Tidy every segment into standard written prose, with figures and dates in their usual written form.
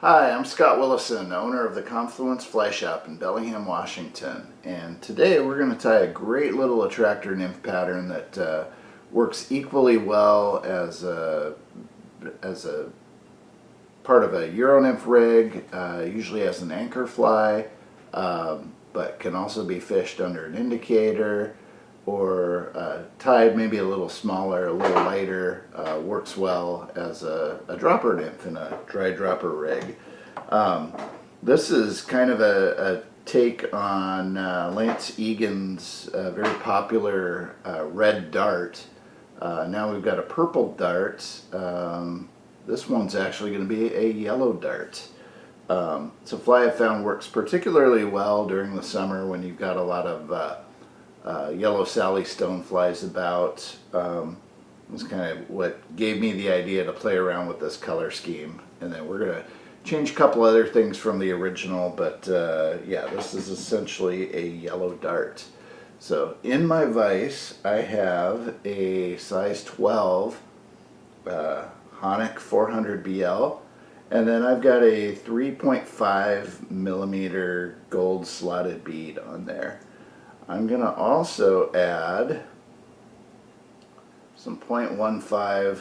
Hi, I'm Scott Willison, owner of the Confluence Fly Shop in Bellingham, Washington. And today we're going to tie a great little attractor nymph pattern that works equally well as a part of a Euro nymph rig, usually as an anchor fly, but can also be fished under an indicator or tied maybe a little smaller, a little lighter, works well as a dropper nymph in a dry dropper rig. This is kind of a take on Lance Egan's very popular red dart. Now we've got a purple dart. This one's actually going to be a yellow dart. It's a fly I found works particularly well during the summer when you've got a lot of yellow Sally stoneflies about. It's kind of what gave me the idea to play around with this color scheme. And then we're going to change a couple other things from the original, but yeah, this is essentially a yellow dart. So in my vise I have a size 12 Hanak 400 BL, and then I've got a 3.5 millimeter gold slotted bead on there. I'm going to also add some 0.15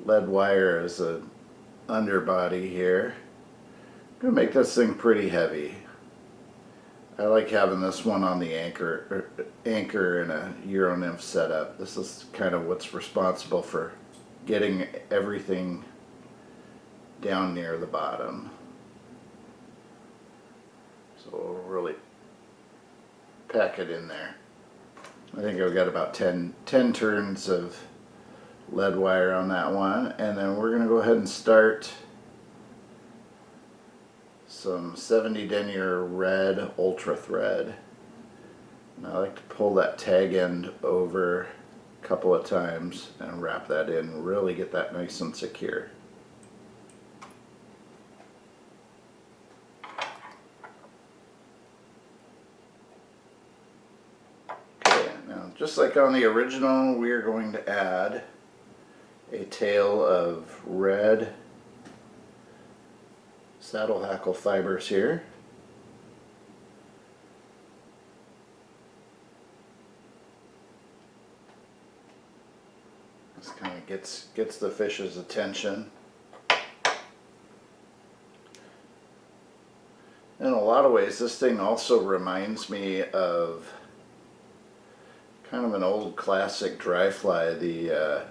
lead wire as a underbody here. I'm going to make this thing pretty heavy. I like having this one on the anchor in a Euro nymph setup. This is kind of what's responsible for getting everything down near the bottom. So we'll really pack it in there. I think I've got about 10 turns of lead wire on that one, and then we're going to go ahead and start some 70 Denier red ultra thread. And I like to pull that tag end over a couple of times and wrap that in, really get that nice and secure. Just like on the original, we are going to add a tail of red saddle hackle fibers here. This kind of gets the fish's attention. In a lot of ways, this thing also reminds me of kind of an old classic dry fly, the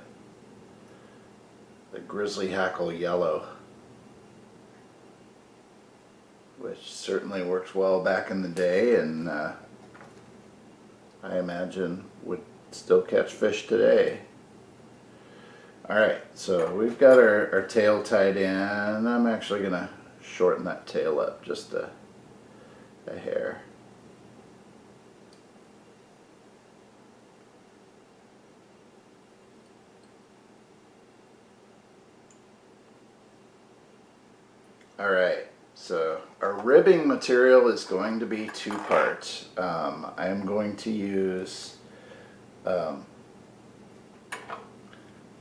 grizzly hackle yellow, which certainly worked well back in the day, and I imagine would still catch fish today. Alright, so we've got our tail tied in. I'm actually going to shorten that tail up just a hair. Alright, so our ribbing material is going to be two parts. I am going to use kind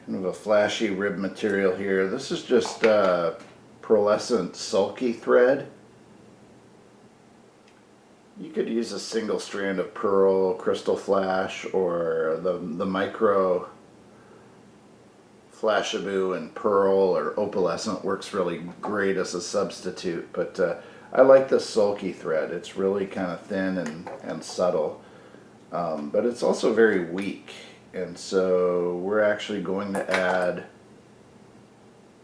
of a flashy rib material here. This is just pearlescent sulky thread. You could use a single strand of pearl, crystal flash, or the micro Flashaboo and pearl or opalescent works really great as a substitute, but I like the sulky thread. It's really kind of thin and subtle, but it's also very weak, and so we're actually going to add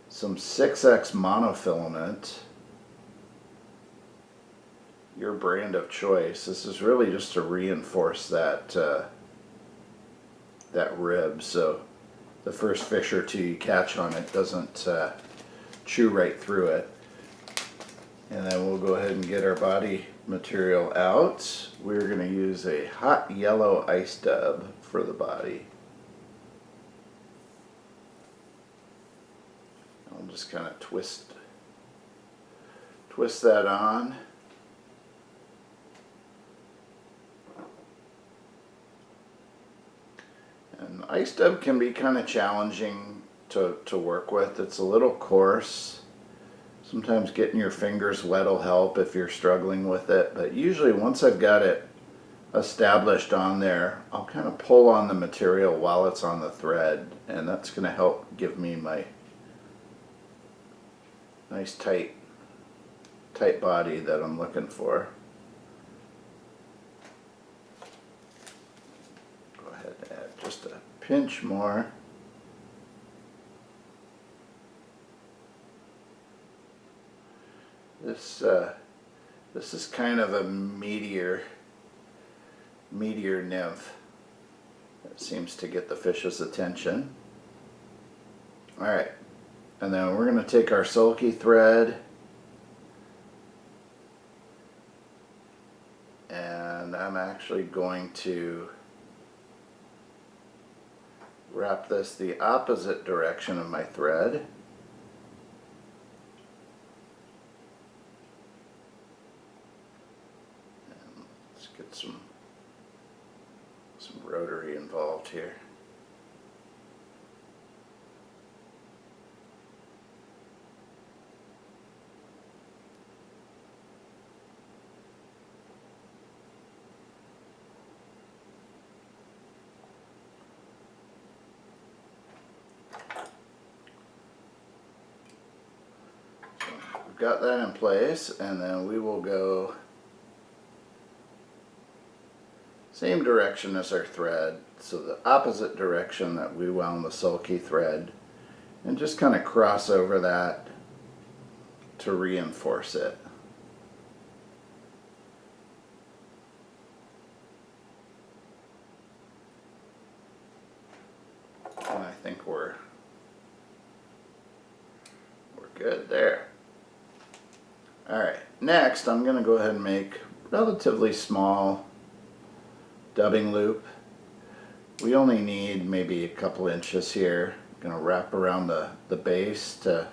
some 6X monofilament, your brand of choice. This is really just to reinforce that that rib, so the first fish or two you catch on it doesn't chew right through it. And then we'll go ahead and get our body material out. We're going to use a hot yellow ice dub for the body. I'll just kind of twist that on. Ice dub can be kind of challenging to work with. It's a little coarse, Sometimes getting your fingers wet will help if you're struggling with it, but usually once I've got it established on there, I'll kind of pull on the material while it's on the thread, and that's going to help give me my nice tight body that I'm looking for. Go ahead and add just a pinch more. This is kind of a meteor nymph that seems to get the fish's attention. Alright, and then we're going to take our sulky thread and I'm actually going to wrap this the opposite direction of my thread. And let's get some rotary involved here. Got that in place, and then we will go same direction as our thread, so the opposite direction that we wound the sulky thread, and just kind of cross over that to reinforce it. And I think we're good there. Alright, next I'm going to go ahead and make relatively small dubbing loop. We only need maybe a couple inches here. I'm going to wrap around the base to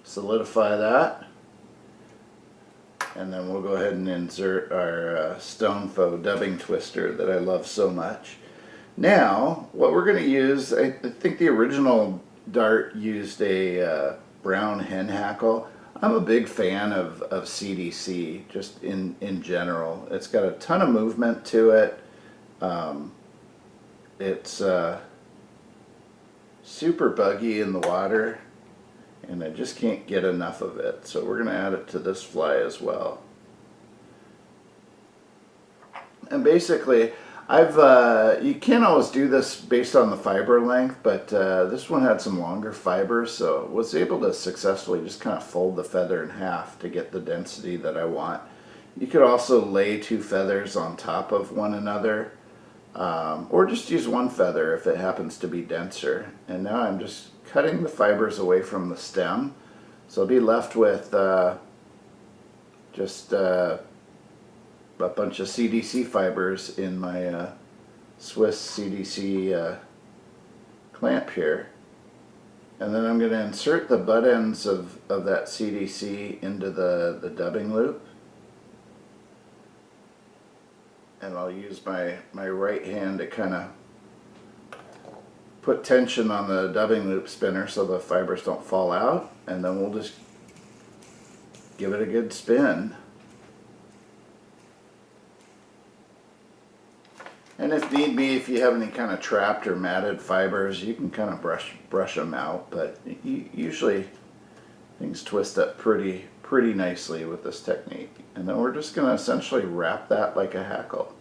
solidify that. And then we'll go ahead and insert our stone faux dubbing twister that I love so much. Now, what we're going to use, I think the original dart used a brown hen hackle. I'm a big fan of CDC just in general. It's got a ton of movement to it. It's super buggy in the water, and I just can't get enough of it. So we're going to add it to this fly as well. And basically, you can't always do this based on the fiber length, but this one had some longer fibers, so I was able to successfully just kind of fold the feather in half to get the density that I want. You could also lay two feathers on top of one another, or just use one feather if it happens to be denser. And now I'm just cutting the fibers away from the stem, so I'll be left with just a bunch of CDC fibers in my Swiss CDC clamp here. And then I'm going to insert the butt ends of that CDC into the dubbing loop. And I'll use my right hand to kind of put tension on the dubbing loop spinner so the fibers don't fall out. And then we'll just give it a good spin. And if need be, if you have any kind of trapped or matted fibers, you can kind of brush them out. But usually things twist up pretty nicely with this technique. And then we're just going to essentially wrap that like a hackle.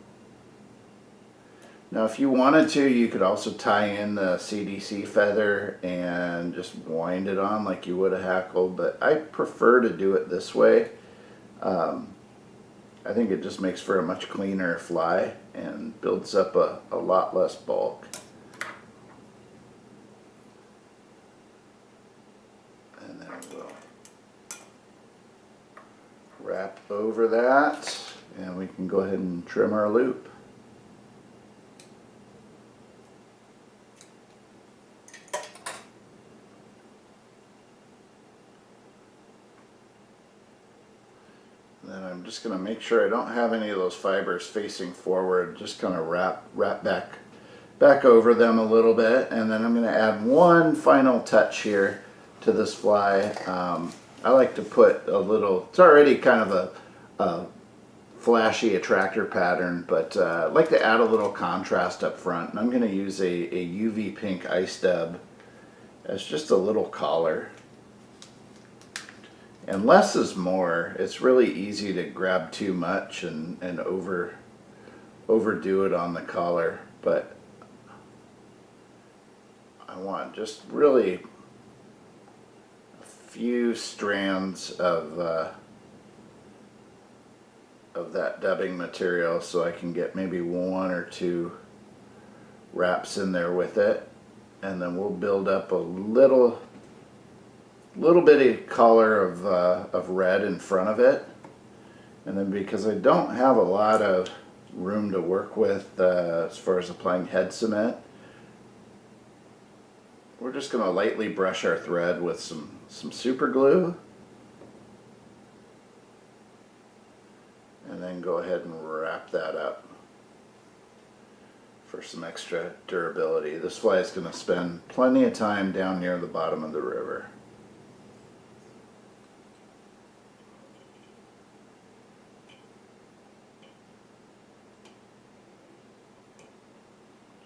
Now if you wanted to, you could also tie in the CDC feather and just wind it on like you would a hackle, but I prefer to do it this way. I think it just makes for a much cleaner fly and builds up a lot less bulk. And then we'll wrap over that, and we can go ahead and trim our loop. Then I'm just going to make sure I don't have any of those fibers facing forward. Just kind of wrap back over them a little bit, and then I'm going to add one final touch here to this fly. I like to put a little, it's already kind of a flashy attractor pattern, but I'd like to add a little contrast up front, and I'm going to use a UV pink ice dub as just a little collar. And less is more. It's really easy to grab too much and overdo it on the collar, but I want just really a few strands of that dubbing material, so I can get maybe 1 or 2 wraps in there with it, and then we'll build up a little bitty collar of red in front of it. And then, because I don't have a lot of room to work with as far as applying head cement, we're just going to lightly brush our thread with some super glue, and then go ahead and wrap that up for some extra durability. This fly is going to spend plenty of time down near the bottom of the river.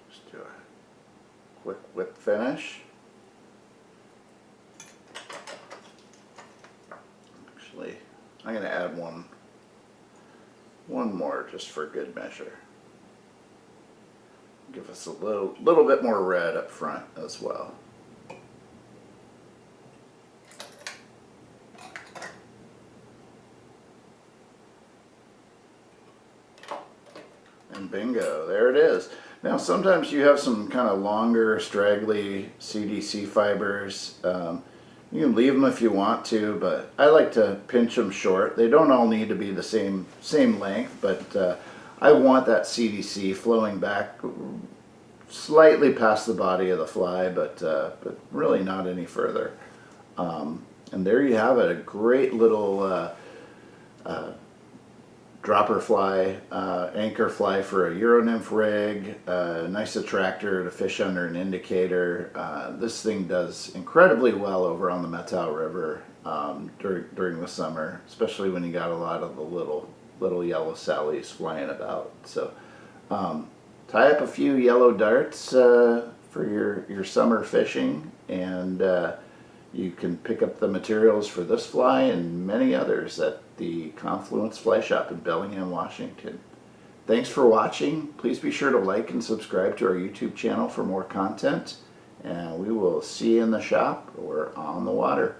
Just do a quick whip finish. Actually, I'm going to add one more just for good measure. Give us a little bit more red up front as well. And bingo, there it is. Now sometimes you have some kind of longer, straggly CDC fibers. You can leave them if you want to, but I like to pinch them short. They don't all need to be the same length, but I want that CDC flowing back slightly past the body of the fly, but really not any further. And there you have it, a great little dropper fly, anchor fly for a Euro nymph rig, nice attractor to fish under an indicator. This thing does incredibly well over on the Methow River during the summer, especially when you got a lot of the little yellow sallies flying about. So tie up a few yellow darts for your summer fishing, and you can pick up the materials for this fly and many others at the Confluence Fly Shop in Bellingham, Washington. Thanks for watching. Please be sure to like and subscribe to our YouTube channel for more content, and we will see you in the shop or on the water.